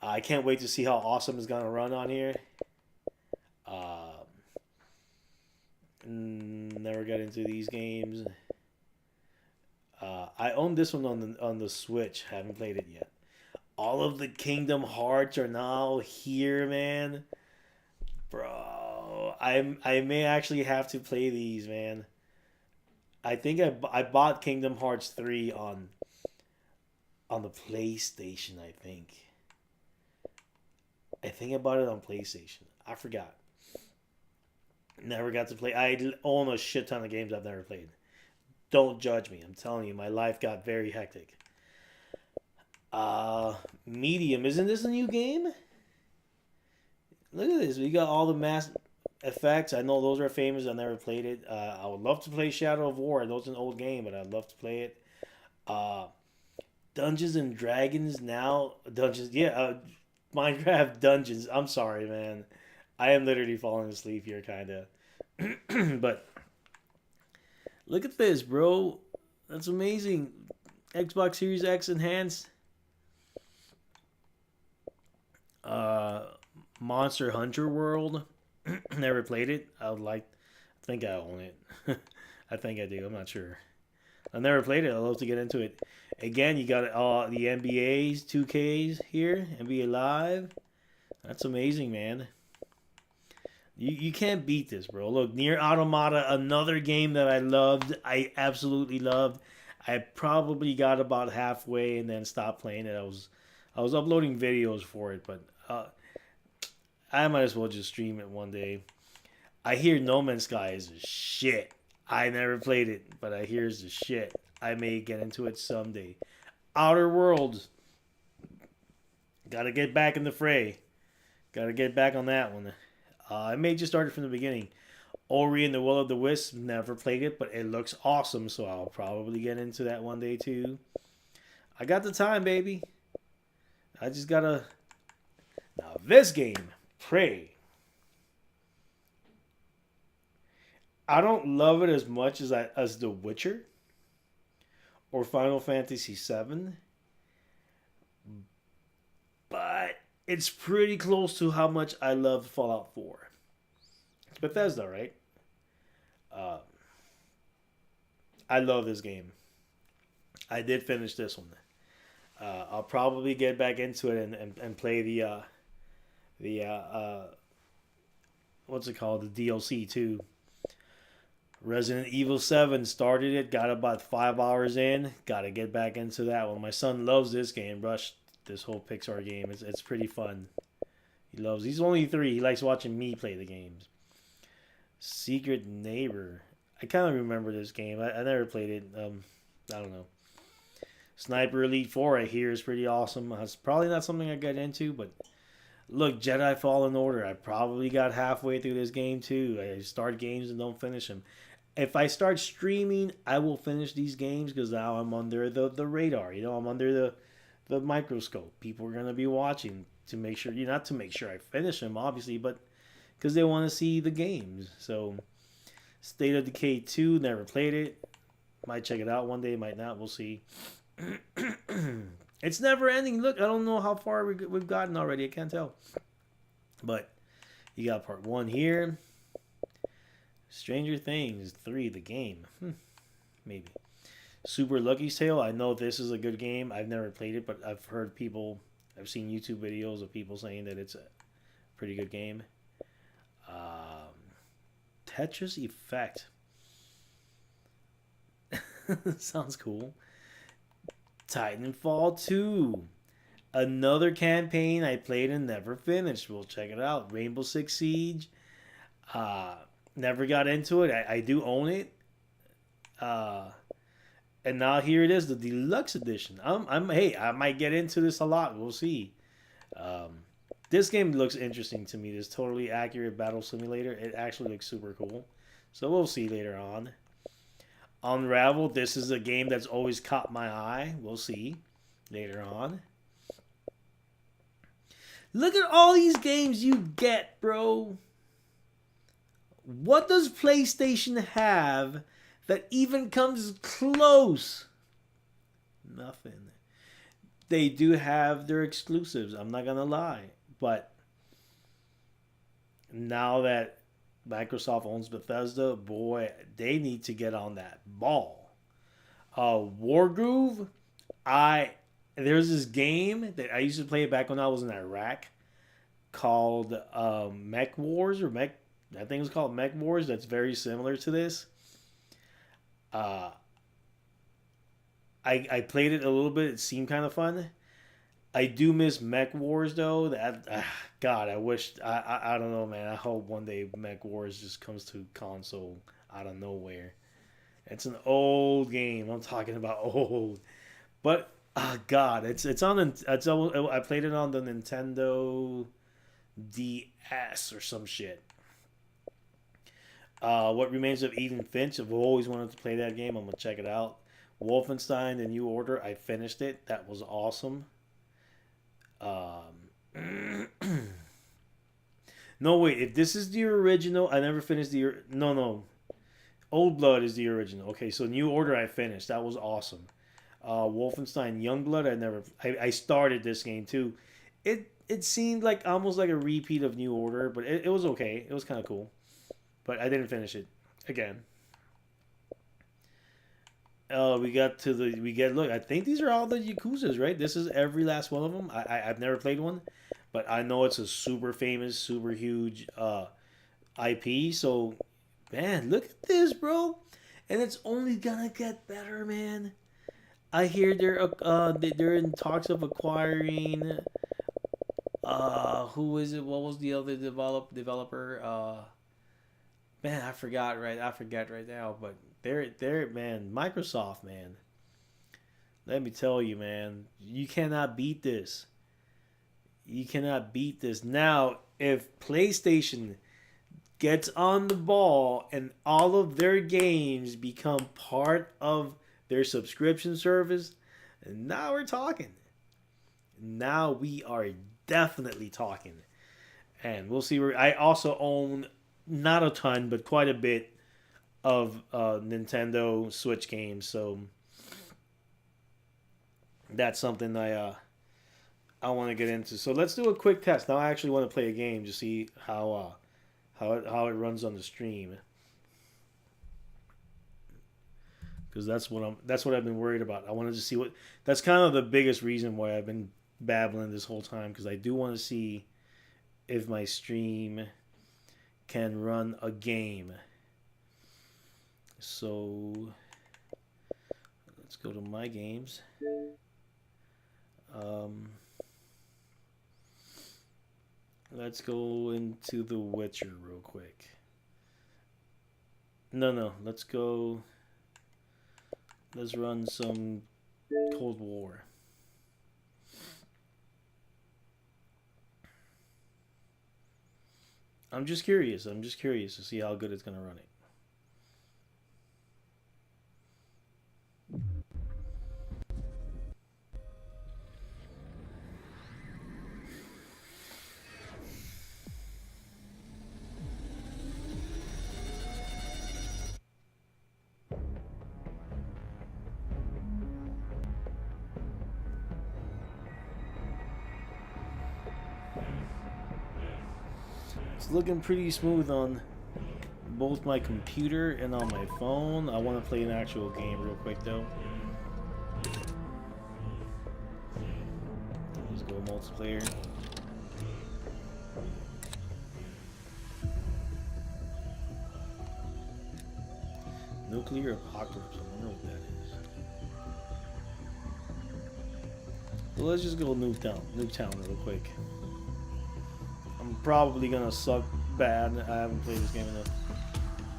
I can't wait to see how awesome it's gonna run on here. Um, Never got into these games. I own this one on the Switch. Haven't played it yet. All of the Kingdom Hearts are now here, man. Bro, I may actually have to play these, man. I think I bought Kingdom Hearts 3 on the PlayStation, I think I bought it on PlayStation. I forgot. Never got to play. I own a shit ton of games I've never played. Don't judge me. I'm telling you, my life got very hectic. Medium. Isn't this a new game? Look at this. We got all the Mass Effects. I know those are famous. I never played it. I would love to play Shadow of War. I know it's an old game, but I'd love to play it. Uh, Dungeons and Dragons now. Dungeons. Yeah. Minecraft Dungeons. I'm sorry, man. I am literally falling asleep here, kind of. But look at this, bro. That's amazing. Xbox Series X Enhanced. Monster Hunter World. Never played it. I think I own it. I think I do. I'm not sure. I never played it. I'd love to get into it. Again, you got the NBA's 2Ks here. NBA Live. That's amazing, man. You can't beat this, bro. Look, Near Automata, another game that I loved. I absolutely loved. I probably got about halfway and then stopped playing it. I was uploading videos for it, but I might as well just stream it one day. I hear No Man's Sky is a shit. I never played it, but I hear it's a shit. I may get into it someday. Outer Worlds. Got to get back in the fray. Got to get back on that one. I may just start it from the beginning. Ori and the Will of the Wisp. Never played it, but it looks awesome, so I'll probably get into that one day too. I got the time, baby. I just gotta. Now this game, Prey. I don't love it as much as The Witcher or Final Fantasy VII, but it's pretty close to how much I love Fallout 4. It's Bethesda, right? Uh, I love this game. I did finish this one. I'll probably get back into it and play the what's it called, the DLC too. Resident Evil 7 started it, got about 5 hours in. Got to get back into that one. My son loves this game. Rush this whole Pixar game. It's pretty fun. He's only 3. He likes watching me play the games. Secret Neighbor. I kind of remember this game. I never played it. I don't know. Sniper Elite 4 I hear is pretty awesome. It's probably not something I get into, but look, Jedi Fallen Order. I probably got halfway through this game too. I start games and don't finish them. If I start streaming, I will finish these games because now I'm under the radar. I'm under the microscope. People are going to be watching to make sure, not to make sure I finish them, obviously, but because they want to see the games. So, State of Decay 2, never played it. Might check it out one day, might not. We'll see. It's never ending. Look, I don't know how far we've gotten already. I can't tell. But you got part 1 here. Stranger Things 3, the game. Maybe. Super Lucky's Tale. I know this is a good game. I've never played it, but I've seen YouTube videos of people saying that it's a pretty good game. Tetris Effect. Sounds cool. Titanfall 2. Another campaign I played and never finished. We'll check it out. Rainbow Six Siege. Never got into it. I do own it. And now here it is, the deluxe edition. Hey, I might get into this a lot. We'll see. This game looks interesting to me. This totally accurate battle simulator. It actually looks super cool. So we'll see later on. Unravel. This is a game that's always caught my eye. We'll see later on. Look at all these games you get, bro. What does PlayStation have that even comes close? Nothing. They do have their exclusives. I'm not going to lie. But now that Microsoft owns Bethesda, boy, they need to get on that ball. Wargroove, there's this game that I used to play back when I was in Iraq called Mech Wars I think it was called Mech Wars. That's very similar to this. I played it a little bit. It seemed kind of fun. I do miss Mech Wars though. God, I wish. I don't know, man. I hope one day Mech Wars just comes to console out of nowhere. It's an old game. I'm talking about old, but God, it's on. I played it on the Nintendo DS or some shit. What Remains of Edith Finch. I've always wanted to play that game. I'm gonna check it out. Wolfenstein: The New Order. I finished it. That was awesome. No, wait. If this is the original, I never finished the. No. Old Blood is the original. Okay, so New Order I finished. That was awesome. Wolfenstein Youngblood. I started this game too. It seemed like almost like a repeat of New Order, but it was okay. It was kind of cool, but I didn't finish it again. Look, I think these are all the Yakuzas, right? This is every last one of them. I've never played one, but I know it's a super famous, super huge IP. So, man, look at this, bro. And it's only gonna get better, man. I hear they're in talks of acquiring who is it? What was the other developer? Man, I forgot right now, but they're man, Microsoft, man. Let me tell you, man, you cannot beat this. You cannot beat this. Now, if PlayStation gets on the ball and all of their games become part of their subscription service, and now we're talking. Now we are definitely talking. And we'll see where I also own not a ton, but quite a bit of Nintendo Switch games. So that's something I want to get into. So let's do a quick test. Now I actually want to play a game to see how it runs on the stream. Because that's what I've been worried about. I wanted to see what that's kind of the biggest reason why I've been babbling this whole time, because I do want to see if my stream can run a game. So let's go to my games. Let's go into The Witcher real quick. No, let's go. Let's run some Cold War. I'm just curious to see how good it's going to run it. It's looking pretty smooth on both my computer and on my phone. I want to play an actual game real quick though. Let's go multiplayer. Nuclear Apocalypse. I wonder what that is. So let's just go Nuketown real quick. I'm probably gonna suck bad. I haven't played this game in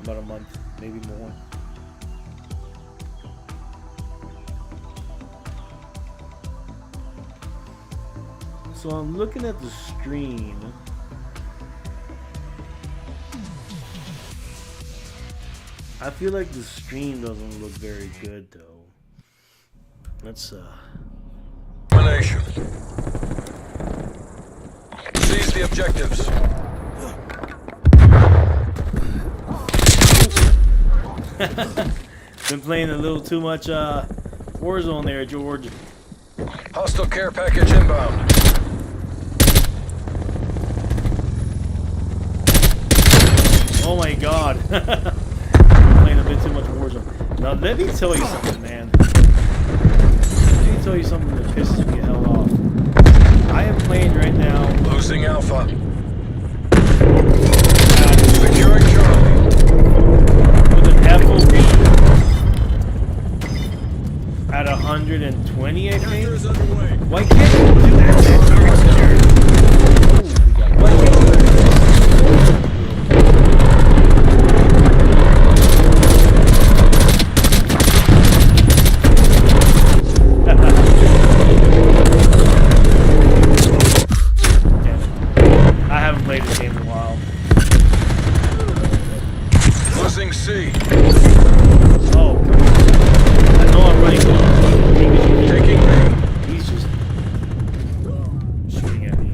about a month, maybe more. So I'm looking at the stream. I feel like the stream doesn't look very good though. Let's Elimination. Seize the objectives. Been playing a little too much Warzone there, George. Hostile care package inbound. Oh my god. Playing a bit too much Warzone. Now let me tell you something, man. Let me tell you something that pisses me the hell off. I am playing right now. Losing Alpha. Securing Charlie. With an FOV at 120, I think. Why can't you do that? Why can't you do that? I haven't played this game in a while. Losing C. Oh, come on. I know I'm running low. Taking B. He's just shooting at me.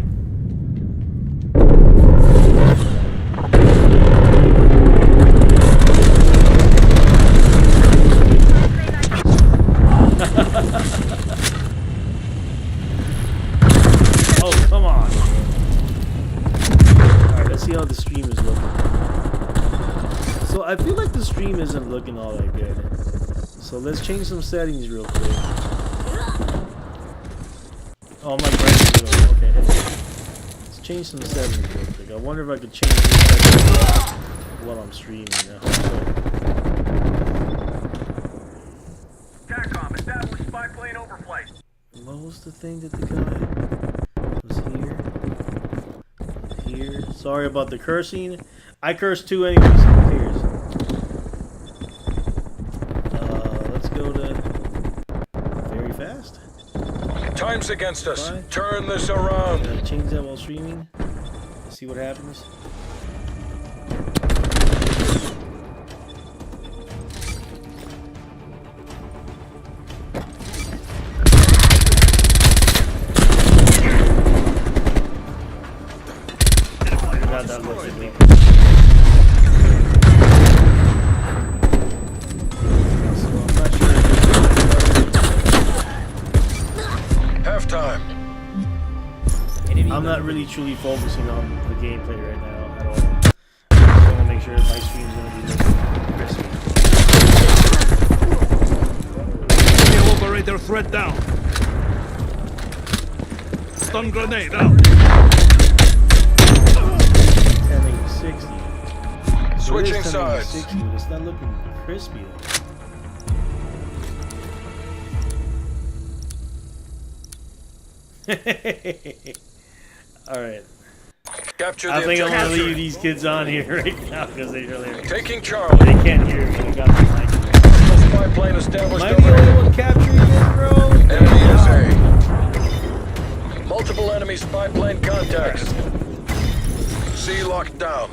Oh, come on. Alright, let's see how the stream is looking. So I feel like the stream isn't looking all that good. So let's change some settings real quick. Oh, my graphics. Okay. Let's change some settings real quick. I wonder if I could change these settings while I'm streaming. TACOM, establish spy plane overflight. What was the thing that the guy was here? Sorry about the cursing. I curse too anyways. Who cares? Let's go to very fast. Time's against us. Bye. Turn this around. Gotta change that while streaming. Let's see what happens. Got that listed me. So I'm not sure. Halftime. I'm not really truly focusing on the gameplay right now at all. I just want to make sure that my stream's going to be looking crispy. New operator threat down. Stun grenade out. 1080 60. Switching It is 1080 sides. 60, but it's not looking crispy though. Alright. Capture the I think I'm going to objective. leave these kids on here right now because they really Taking Charlie. they can't hear me. They got the mic. Spy plane established Am I the only overhead. one capturing it, bro? Enemy is A. Multiple enemy spy plane contacts. C locked down.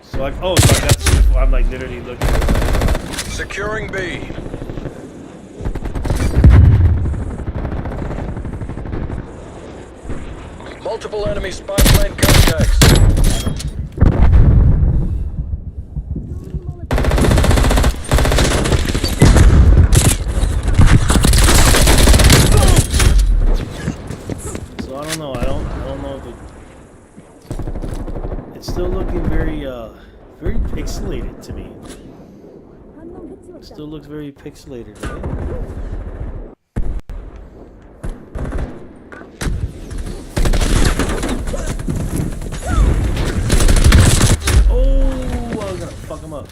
So like, oh, so I got to, I'm like literally looking. Securing B. Multiple enemy spy plane contacts. So I don't know. I don't know if it's still looking very very pixelated to me. It still looks very pixelated, right? Oh, I was gonna fuck him up.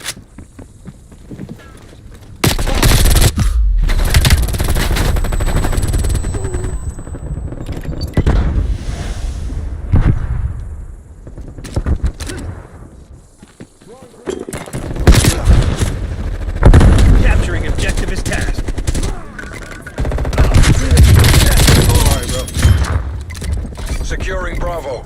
Capturing objective is task. Sorry, bro. Securing Bravo.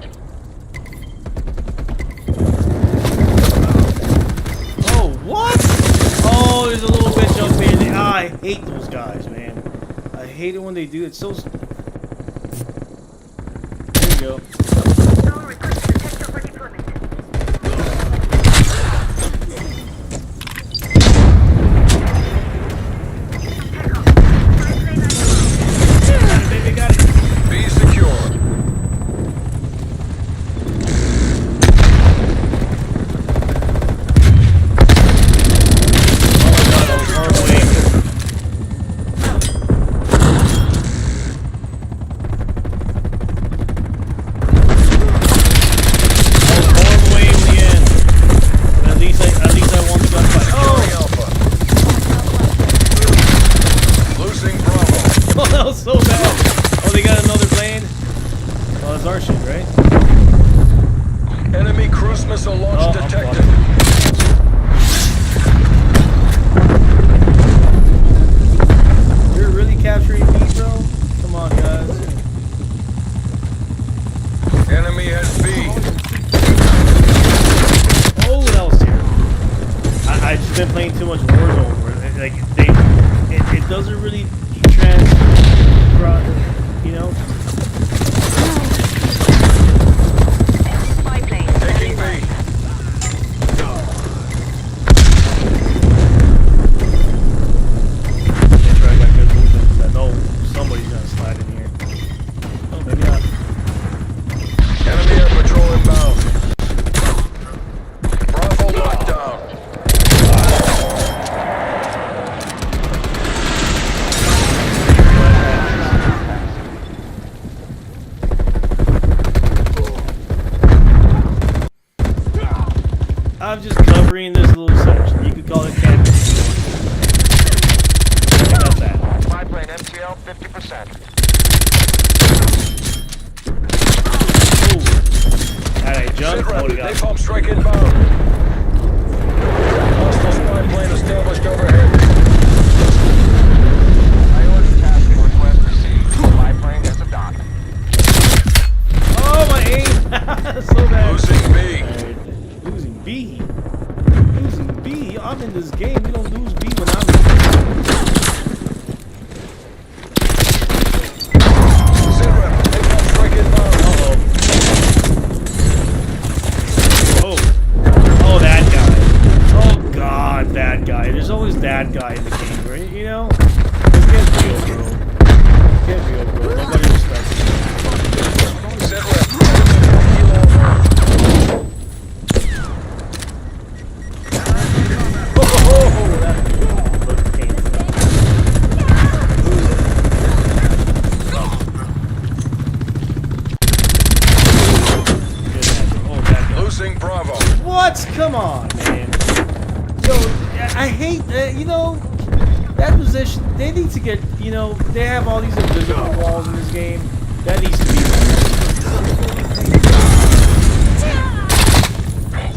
Oh, what? Oh, there's a little bitch up here. I hate those guys, man. I hate it when they do it. So. There you go. Zone requesting detector for deployment. Baby, got it. B secure. Securing Alpha. Losing Bravo. Oh, that was so bad. Oh, they got another plane? Oh, that's our shit, right? Enemy cruise missile launch Oh, I'm detected. You're really capturing me, bro? Come on, guys. Enemy has B. Oh, that was terrible. I just been playing too much Warzone. Where like it doesn't really transfer, you know. Spy plane. Taking B. Make sure I got good movement because I know somebody's gonna slide in here. Oh, maybe not. Enemy air patrol inbound. Bravo locked down. I'm just covering this little section. You could call it camping. About that. Spy plane MTL 50%. Oh. Alright, jump. Sit Oh, rep. we got Napalm strike inbound. Hostile spy plane established overhead. Priority task request received. Spy plane has game. We don't lose B when I'm in the game. Zero. Takeoff strike inbound. Oh, that guy. Oh God, that guy. There's always that guy in the game, right? You know? Get real, bro. Get real, bro. Nobody respects you. Set rep. Oh, that looked painful. Oh, that guy. Losing Bravo. What? Come on, man. Yo, I hate, you know, that position. They need to get, you know, they have all these invisible walls in this game. That needs to be.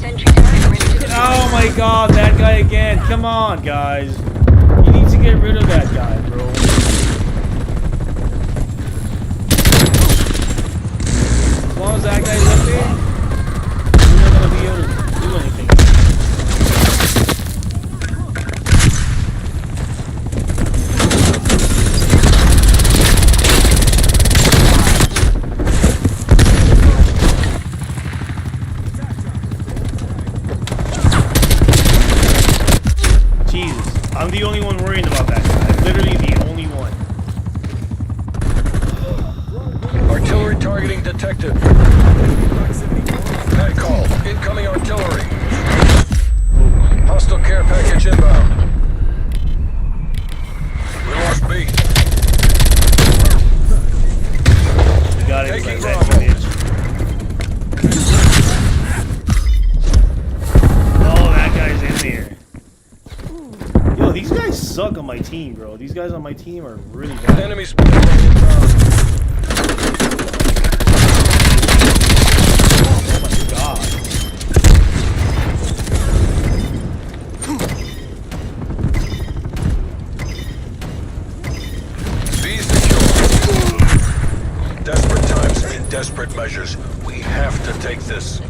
Sentry turret ready to Oh my God, that guy again. Come on, guys. You need to get rid of that guy, bro. As long as that guy's up there, you're not gonna be able to do anything. Jesus, I'm the only one worrying about that guy. I'm literally the only one. Artillery targeting detected. Pat call. Incoming artillery. Hostile care package inbound. We lost B. You got it, Taking like Bravo. that, bitch. Oh, that guy's in there. Yo, these guys suck on my team, bro. These guys on my team are really bad. Enemy spotted inbound. Oh my God. B secure. Desperate times mean desperate measures. We have to take this.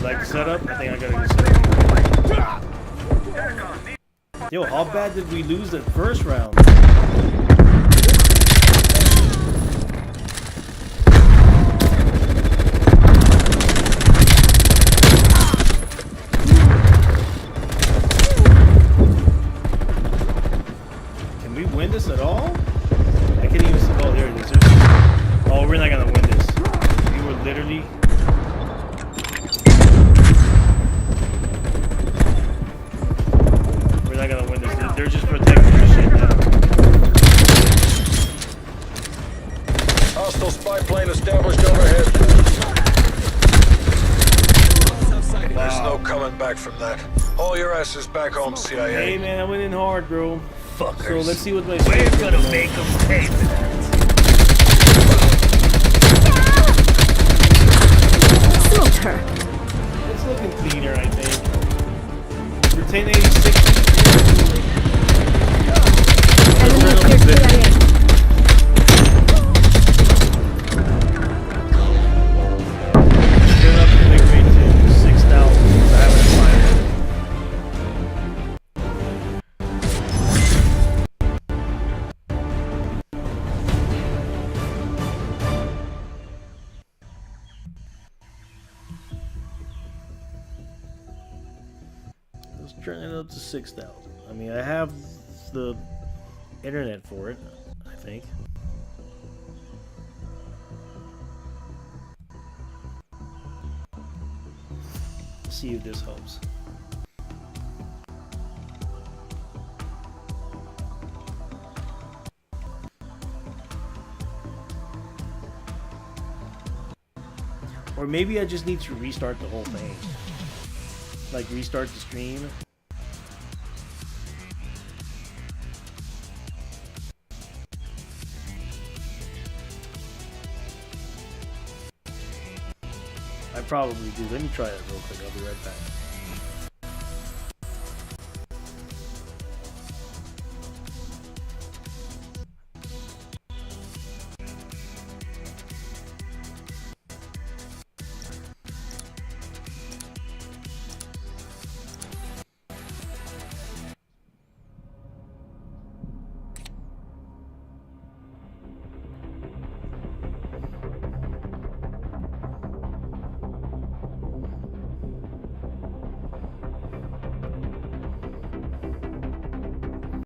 Like setup? I think I gotta do setup. Yo, how bad did we lose that first round? Can we win this at all? I can't even see. Oh, there it is. Oh, we're not gonna win this. We were literally. We're not gonna win this. They're just protecting their shit now. Hostile spy plane established overhead. There's no coming back from that. All your asses back home, CIA. Hey man, I went in hard, bro. Fuckers. So let's see what my We're score gonna is. make them pay for that. Smoked her. It's looking cleaner, I think. Retain 86. Enemy cleared CIA. Turn up the big rate to 6,000. I haven't fired. Let's turn it up to 6,000. I mean, I have the internet for it, I think. See if this helps. Or maybe I just need to restart the whole thing. Like restart the stream. I probably do. Let me try that real quick. I'll be right back.